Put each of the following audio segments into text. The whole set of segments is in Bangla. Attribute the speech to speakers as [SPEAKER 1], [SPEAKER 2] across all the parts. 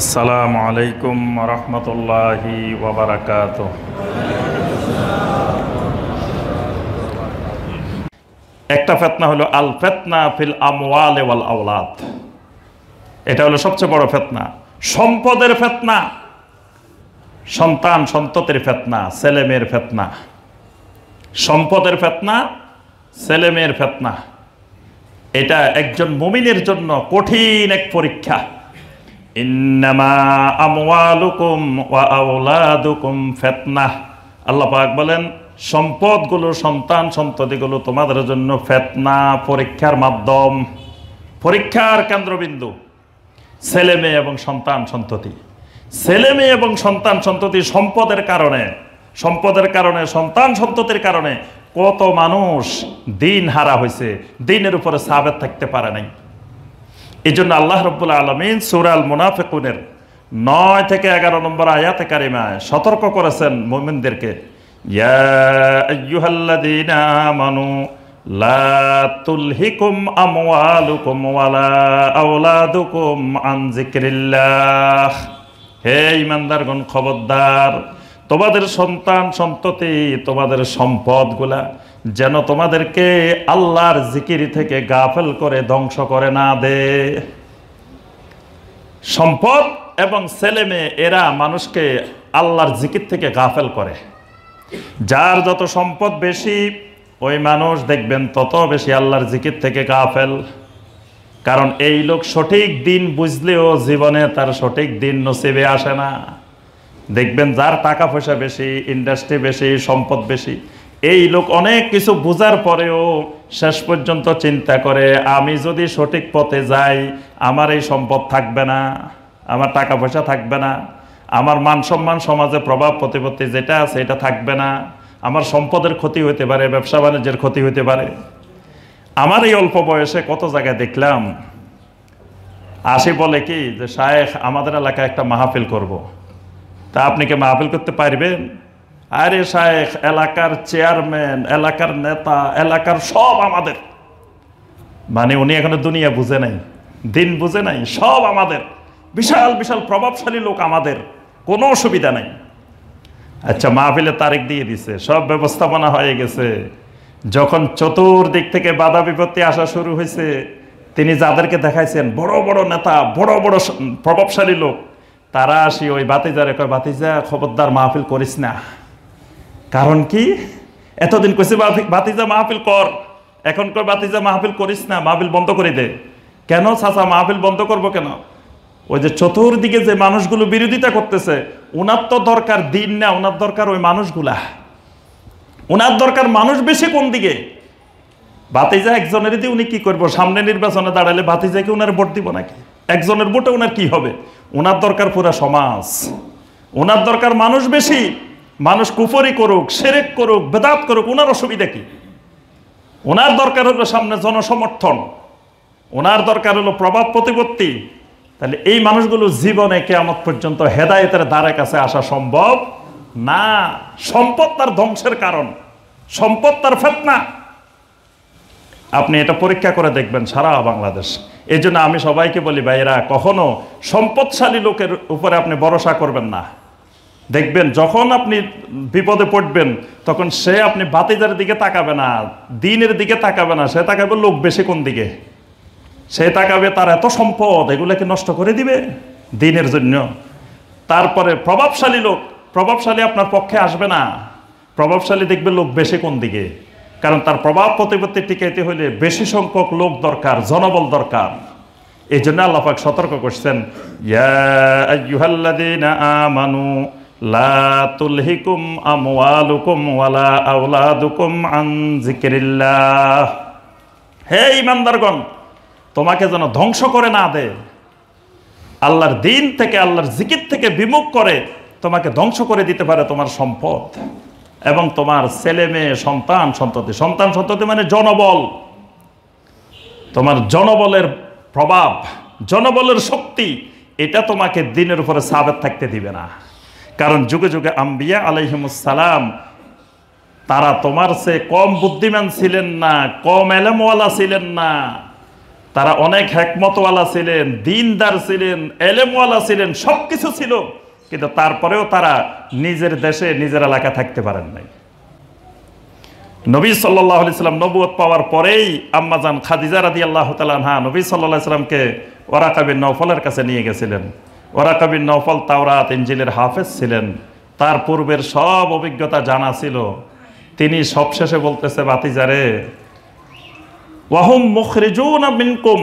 [SPEAKER 1] আসসালামু আলাইকুম ওয়া রাহমাতুল্লাহি ওয়া বারাকাতুহু। একটা ফিতনা হলো আল ফিতনা ফিল আমওয়াল ওয়াল আওলাদ। এটা হলো সবচেয়ে বড় ফিতনা, সম্পদের ফিতনা, সন্তান সন্ততির ফিতনা, ছেলেমেয়ের ফিতনা। সম্পদের ফিতনা, ছেলেমেয়ের ফিতনা, এটা একজন মুমিনের জন্য কঠিন এক পরীক্ষা। ইন্নামা আমওয়ালুকুম ওয়া আওলাদুকুম ফিতনা। আল্লাহ পাক বলেন, সম্পদগুলো, সন্তান সন্ততিগুলো তোমাদের জন্য ফিতনা, পরীক্ষার মাধ্যম, পরীক্ষার কেন্দ্রবিন্দু। ছেলে মেয়ে এবং সন্তান সন্ততি, ছেলে মেয়ে এবং সন্তান সন্ততি, সম্পদের কারণে, সন্তান সন্ততির কারণে কত মানুষ দিন হারা হয়েছে, দিনের উপরে সাবেত থাকতে পারে নাই। এই জন্য আল্লাহ রাব্বুল আলামিন সূরা আল মুনাফিকুনের 9 থেকে 11 নম্বর আয়াতে কারিমায় সতর্ক করেছেন মুমিনদেরকে, ইয়া আইয়ুহাল্লাযীনা আমানু লা তুলহিকুম আমওয়ালুকুম ওয়ালা আওলাদুকুম আন যিকরিল্লাহ। হে ঈমানদারগণ, খবরদার, তোমাদের সন্তান সন্ততি, তোমাদের সম্পদগুলা যেন তোমাদেরকে আল্লাহর জিকির থেকে গাফেল করে ধ্বংস করে না দে। সম্পদ এবং ছেলে মেয়ে এরা মানুষকে আল্লাহর জিকির থেকে গাফেল করে। যার যত সম্পদ বেশি, ওই মানুষ দেখবেন তত বেশি আল্লাহর জিকির থেকে গাফেল। কারণ এই লোক সঠিক দিন বুঝলেও জীবনে তার সঠিক দিন নসিবে আসে না। দেখবেন যার টাকা পয়সা বেশি, ইন্ডাস্ট্রি বেশি, সম্পদ বেশি, এই লোক অনেক কিছু বোঝার পরেও শেষ পর্যন্ত চিন্তা করে, আমি যদি সঠিক পথে যাই আমার এই সম্পদ থাকবে না, আমার টাকা পয়সা থাকবে না, আমার মান সম্মান, সমাজে প্রভাব প্রতিপত্তি যেটা আছে এটা থাকবে না, আমার সম্পদের ক্ষতি হতে পারে, ব্যবসা বাণিজ্যের ক্ষতি হতে পারে। আমার এই অল্প বয়সে কত জায়গায় দেখলাম, আসি বলে কি যে শায়েখ আমাদের এলাকায় একটা মাহফিল করব। তা আপনি কি মাহফিল করতে পারবেন? আরে শায়েখ, এলাকার চেয়ারম্যান, এলাকার নেতা, এলাকার সব আমাদের। মানে উনি এখনো দুনিয়া বুঝে নাই, দিন বুঝে নাই, সব আমাদের, বিশাল বিশাল প্রভাবশালী লোক আমাদের, কোনো অসুবিধা নাই। আচ্ছা, মাহফিলের তারিখ দিয়ে দিছে, সব ব্যবস্থাপনা হয়ে গেছে। যখন চতুর্দিক থেকে বাধা বিপত্তি আসা শুরু হয়েছে, তিনি যাদেরকে দেখাইছেন বড় বড় নেতা, বড় বড় প্রভাবশালী লোক, তারা আসি ওই বাতিজারে কয়, বাতিজা খবরদার মাহফিল করিস না। কারণ কি? এতদিন কইছে বাতিজা মাহফিল কর, এখন কয় বাতিজা মাহফিল করিস না, মাহফিল বন্ধ করে দে। কেন চাচা মাহফিল বন্ধ করব কেন? ওই যে চতুর্দিকে যে মানুষগুলো বিরোধিতা করতেছে, ওনার তো দরকার দিন না, ওনার দরকার ওই মানুষগুলা। ওনার দরকার মানুষ বেশি কোন দিকে? বাতিজা একজনের দিয়ে উনি কি করবো? সামনে নির্বাচনে দাঁড়ালে বাতিজাকে ওনার ভোট দিব নাকি? একজনের ভোটে ওনার কি হবে? ওনার দরকার পুরা সমাজ, ওনার দরকার মানুষ বেশি। মানুষ কুফরি করুক, শিরক করুক, বেদাত করুক, ওনার অসুবিধা কি? ওনার দরকার হলো সামনে জনসমর্থন, ওনার দরকার হলো প্রভাব প্রতিপত্তি। তাহলে এই মানুষগুলো জীবনে কিয়ামত পর্যন্ত হেদায়েতের দ্বারের কাছে আসা সম্ভব না। সম্পদ তার ধ্বংসের কারণ, সম্পদ তার ফিতনা। আপনি এটা পরীক্ষা করে দেখবেন সারা বাংলাদেশ। এই জন্য আমি সবাইকে বলি, ভাইরা, কখনো সম্পদশালী লোকের উপরে আপনি ভরসা করবেন না। দেখবেন যখন আপনি বিপদে পড়বেন, তখন সে আপনি বাতিজার দিকে তাকাবে না, দিনের দিকে তাকাবে না, সে তাকাবে লোক বেশি কোন দিকে। সে তাকাবে তার এত সম্পদ, এগুলোকে নষ্ট করে দিবে দিনের জন্য। তারপরে প্রভাবশালী লোক, প্রভাবশালী আপনার পক্ষে আসবে না, প্রভাবশালী দেখবে লোক বেশি কোন দিকে। কারণ তার প্রভাব প্রতিপত্তি টিকাইতে হলে বেশি সংখ্যক লোক দরকার, জনবল দরকার। এই জন্য আল্লাহ পাক সতর্ক করছেন, ইয়া আইয়ুহাল্লাযীনা আমানু লা তুলহিকুম আমওয়ালুকুম ওয়ালা আওলাদুকুম আন যিকরিল্লাহ। হে ঈমানদারগণ, তোমাকে যেন ধ্বংস করে না দে, আল্লাহর দিন থেকে, আল্লাহর জিকির থেকে বিমুখ করে তোমাকে ধ্বংস করে দিতে পারে তোমার সম্পদ এবং তোমার ছেলে মেয়ে, সন্তান সন্ততি। সন্তান সন্ততি মানে জনবল, তোমার জনবলের প্রভাব, জনবলের শক্তি, এটা তোমাকে দিনের উপরে সাবেত থাকতে দিবে না। কারণ যুগে যুগে আম্বিয়া আলাইহিমুস সালাম, তারা তোমার চেয়ে কম বুদ্ধিমান ছিলেন না, কম এলেমওয়ালা ছিলেন না, তারা অনেক হিকমতওয়ালা ছিলেন, দিনদার ছিলেন, এলেমওয়ালা ছিলেন, সবকিছু ছিল, কিন্তু তারপরেও তারা নিজের দেশে নিজের এলাকা থাকতে পারেন নাই। নবী সাল্লাল্লাহু আলাইহি সাল্লাম নবুয়ত পাওয়ার পরেই আম্মাজান খাদিজা রাদিয়াল্লাহু তাআলা আনহা নবী সাল্লাল্লাহু আলাইহি সাল্লামকে ওয়ারাকা বিন নওফলের কাছে নিয়ে গেছিলেন। ওয়ারাকা বিন নওফল তাওরাত ইনজিলের হাফেজ ছিলেন, তার পূর্বের সব অভিজ্ঞতা জানা ছিল। তিনি সবশেষে বলতেছে, বাতিজারে, ওয়াহুম মুখরিজুনা মিনকুম,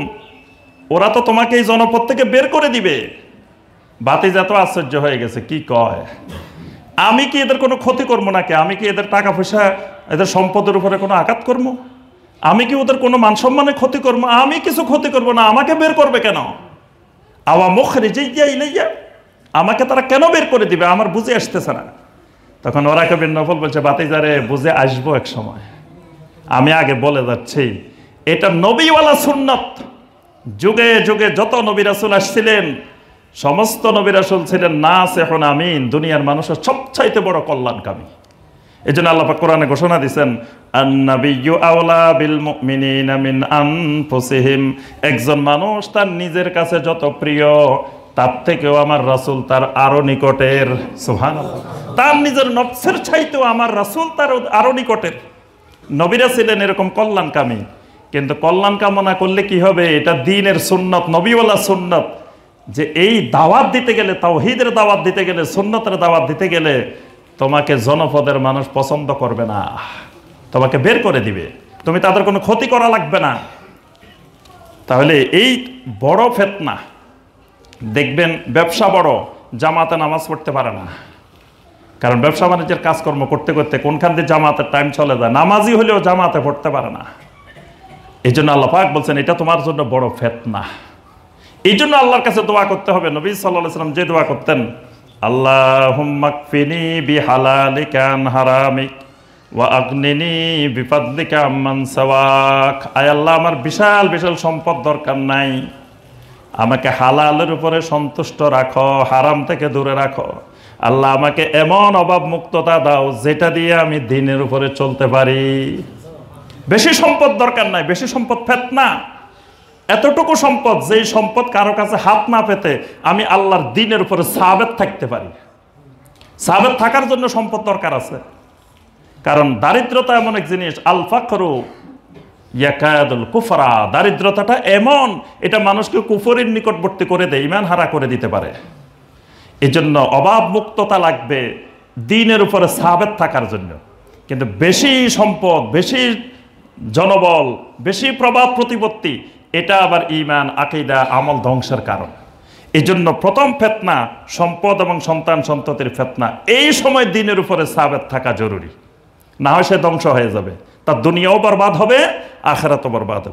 [SPEAKER 1] ওরা তো তোমাকে এই জনপদ থেকে বের করে দিবে। বাতিজা তো আশ্চর্য হয়ে গেছে, কি কয়, আমি কি এদের কোনো ক্ষতি করবো নাকি? আমি কি এদের টাকা পয়সা, এদের সম্পদের উপরে কোনো আঘাত করবো? আমি কি ওদের কোনো মান সম্মানে ক্ষতি করবো? আমি কিছু ক্ষতি করবো না, আমাকে বের করবে কেন? আওয়া মুখরিজিয়া ইলাইয়া, আমাকে তারা কেন বের করে দিবে? আমার বুঝে আসতেছে না। তখন ওয়ারাকা বিন নওফল বলছে, বাতিজারে, বুঝে আসবো এক সময়। আমি আগে বলে যাচ্ছি, এটা নবীওয়ালা সুন্নত। যুগে যুগে যত নবী রাসূল আসছিলেন, সমস্ত নবী রাসূল ছিলেন নাসিহুন আমিন, দুনিয়ার মানুষের সবচাইতে বড় কল্যাণকামী। এই জন্য আল্লাহ পাক কোরআনে ঘোষণা দিয়েছেন, আন-নাবিয়্যু আওলা বিল মুমিনিনা মিন আনফুসিহিম, একজন মানুষ তার নিজের কাছে যত প্রিয়, তার থেকেও আমার রাসূল তার আরো নিকটের। সুবহানাল্লাহ। তার নিজের নফসের চাইতেও আমার রাসূল তার আরো নিকটের। নবীরা ছিলেন এরকম কল্যাণকামী, কিন্তু কল্যাণ কামনা করলে কি হবে? এটা দ্বীনের সুন্নত, নবীওয়ালা সুন্নত, যে এই দাওয়াত দিতে গেলে, তাওহীদের দাওয়াত দিতে গেলে, সুন্নতের দাওয়াত দিতে গেলে তোমাকে জনপদের মানুষ পছন্দ করবে না, তোমাকে বের করে দিবে, তুমি তাদের কোনো ক্ষতি করা লাগবে না। তাহলে এই বড় ফিতনা, দেখবেন ব্যবসা বড়, জামাতে নামাজ পড়তে পারে না, কারণ ব্যবসা বাণিজ্যের কাজকর্ম করতে করতে কোনখান দিয়ে জামাতের টাইম চলে যায়, নামাজি হলেও জামাতে পড়তে পারে না। এই জন্য আল্লাহ পাক বলছেন, এটা তোমার জন্য বড় ফিতনা। এই জন্য আল্লাহর কাছে দোয়া করতে হবে। নবী সাল্লাল্লাহু আলাইহি ওয়াসাল্লাম যে দোয়া করতেন, আল্লাহুম্মা কফিনি বিহালালিকা আন হারামিক ওয়া আগনিনি বিফাদলিকা আম্মান সাওয়াক। আয় আল্লাহ, আমার বিশাল বিশাল সম্পদ দরকার নাই, আমাকে হালালের উপরে সন্তুষ্ট রাখো, হারাম থেকে দূরে রাখো। আল্লাহ, আমাকে এমন অভাব মুক্ততা দাও যেটা দিয়ে আমি দ্বীনের উপরে চলতে পারি। বেশি সম্পদ দরকার নাই, বেশি সম্পদ ফিতনা। এতটুকু সম্পদ, যেই সম্পদ কারো কাছে হাত না পেতে আমি আল্লাহর দ্বীনের উপরে সাবেত থাকতে পারি। সাবেত থাকার জন্য সম্পদ দরকার আছে, কারণ দারিদ্রতা এমন এক জিনিস, আল ফাকরু ইয়াকাদুল কুফরা, দারিদ্রতাটা এমন, এটা মানুষকে কুফরের নিকটবর্তী করে দেয়, ঈমান হারা করে দিতে পারে। এই জন্য অভাব মুক্ততা লাগবে দ্বীনের উপরে সাবেত থাকার জন্য। কিন্তু বেশি সম্পদ, বেশি জনবল, বেশি প্রভাব প্রতিপত্তি, এটা আবার ঈমান, আকীদা, আমল ধ্বংসের কারণ। এই জন্য প্রথম ফিতনা সম্পদ এবং সন্তান সন্ততির ফিতনা। এই সময় দ্বীনের উপরে সাবেত থাকা জরুরি, না হয় সে ধ্বংস হয়ে যাবে, তার দুনিয়াও বরবাদ হবে, আখিরাতও বরবাদ হবে।